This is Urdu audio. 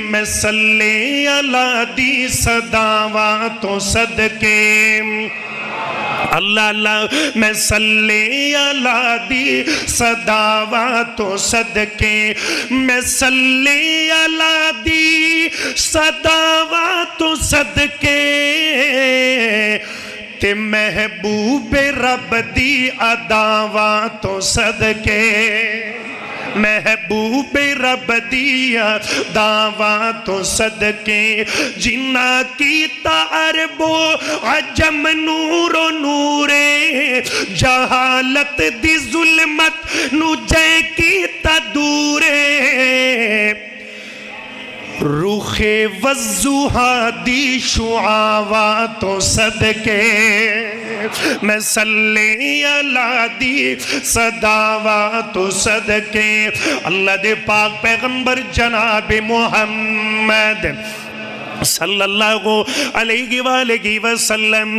میں صلی اللہ دی صداواں تو صدقے اللہ اللہ میں صلی اللہ دی صداواں تو صدقے میں صلی اللہ دی صداواں تو صدقے تے محبوب رب دی اداواں تو صدقے محبوب رب دی اداواں تو صدقے جنہ کی عرب و عجم نور و نورے جہالت دی ظلمت نو جے کی دورے روخ وضحا دی شعاواں تو صدقے میں صلی اللہ دی صداواں تو صدقے اللہ دے پاک پیغمبر جناب محمد صلی اللہ علیہ وآلہ وسلم